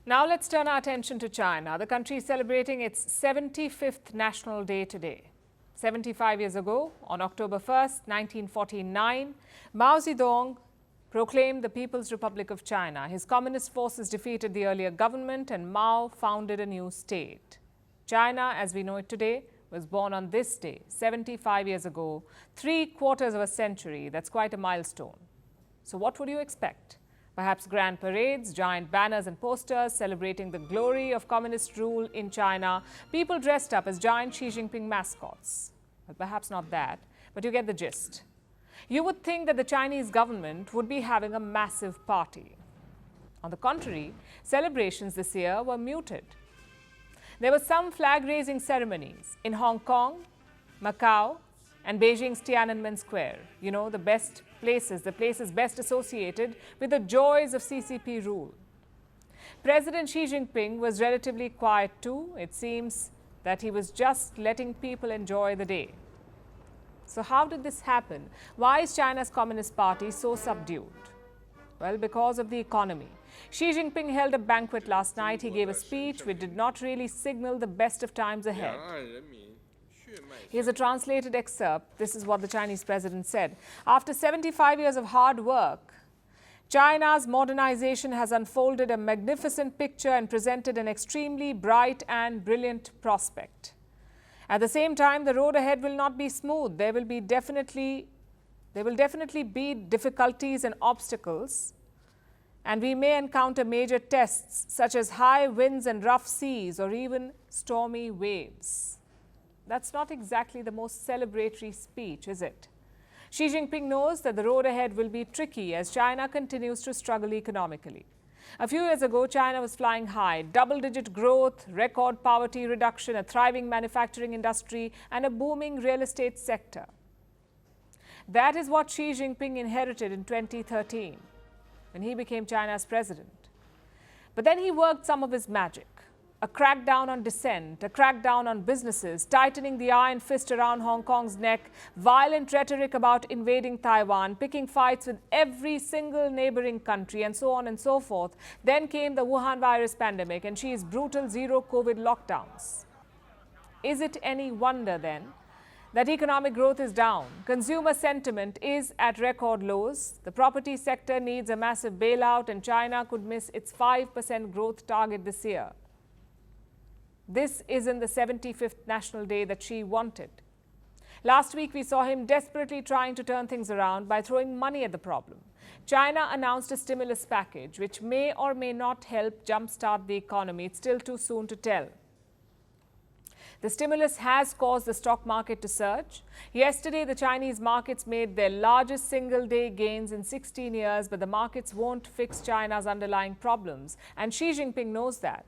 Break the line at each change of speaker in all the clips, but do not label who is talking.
Now let's turn our attention to China. The country is celebrating its 75th National Day today. 75 years ago, on October 1st, 1949, Mao Zedong proclaimed the People's Republic of China. His communist forces defeated the earlier government and Mao founded a new state. China, as we know it today, was born on this day, 75 years ago, 3/4 of a century. That's quite a milestone. So what would you expect? Perhaps grand parades, giant banners and posters celebrating the glory of communist rule in China, people dressed up as giant Xi Jinping mascots. Well, perhaps not that, but you get the gist. You would think that the Chinese government would be having a massive party. On the contrary, celebrations this year were muted. There were some flag-raising ceremonies in Hong Kong, Macau, and Beijing's Tiananmen Square. You know, the places best associated with the joys of CCP rule. President Xi Jinping was relatively quiet too. It seems that he was just letting people enjoy the day. So how did this happen? Why is China's Communist Party so subdued? Well, because of the economy. Xi Jinping held a banquet last night. He gave a speech which did not really signal the best of times ahead. Here's a translated excerpt. This is what the Chinese president said. After 75 years of hard work, China's modernization has unfolded a magnificent picture and presented an extremely bright and brilliant prospect. At the same time, the road ahead will not be smooth. There will definitely be difficulties and obstacles, and we may encounter major tests such as high winds and rough seas or even stormy waves. That's not exactly the most celebratory speech, is it? Xi Jinping knows that the road ahead will be tricky as China continues to struggle economically. A few years ago, China was flying high, double-digit growth, record poverty reduction, a thriving manufacturing industry, and a booming real estate sector. That is what Xi Jinping inherited in 2013, when he became China's president. But then he worked some of his magic. A crackdown on dissent, a crackdown on businesses, tightening the iron fist around Hong Kong's neck, violent rhetoric about invading Taiwan, picking fights with every single neighboring country, and so on and so forth. Then came the Wuhan virus pandemic and Xi's brutal zero-COVID lockdowns. Is it any wonder then that economic growth is down? Consumer sentiment is at record lows. The property sector needs a massive bailout and China could miss its 5% growth target this year. This isn't the 75th National Day that Xi wanted. Last week, we saw him desperately trying to turn things around by throwing money at the problem. China announced a stimulus package, which may or may not help jumpstart the economy. It's still too soon to tell. The stimulus has caused the stock market to surge. Yesterday, the Chinese markets made their largest single-day gains in 16 years, but the markets won't fix China's underlying problems, and Xi Jinping knows that.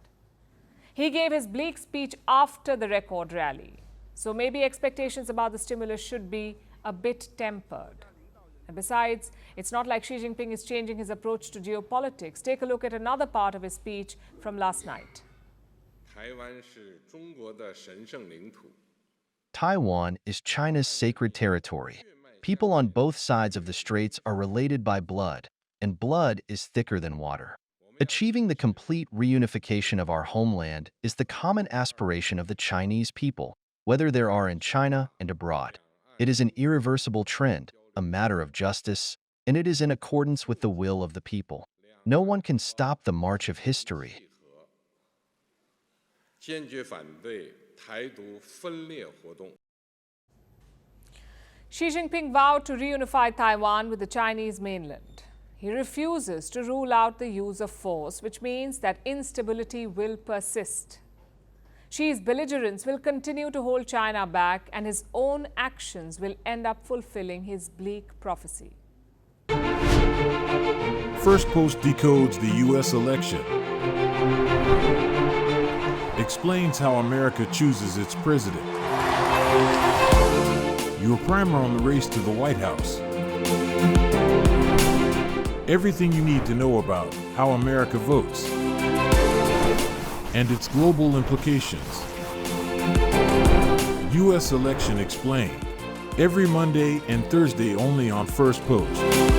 He gave his bleak speech after the record rally. So maybe expectations about the stimulus should be a bit tempered. And besides, it's not like Xi Jinping is changing his approach to geopolitics. Take a look at another part of his speech from last night.
Taiwan is China's sacred territory. People on both sides of the straits are related by blood, and blood is thicker than water. Achieving the complete reunification of our homeland is the common aspiration of the Chinese people, whether they are in China and abroad. It is an irreversible trend, a matter of justice, and it is in accordance with the will of the people. No one can stop the march of history.
Xi Jinping vowed to reunify Taiwan with the Chinese mainland. He refuses to rule out the use of force, which means that instability will persist. Xi's belligerence will continue to hold China back, and his own actions will end up fulfilling his bleak prophecy.
Firstpost decodes the U.S. election, explains how America chooses its president. Your primer on the race to the White House. Everything you need to know about how America votes and its global implications. U.S. Election Explained, every Monday and Thursday only on Firstpost.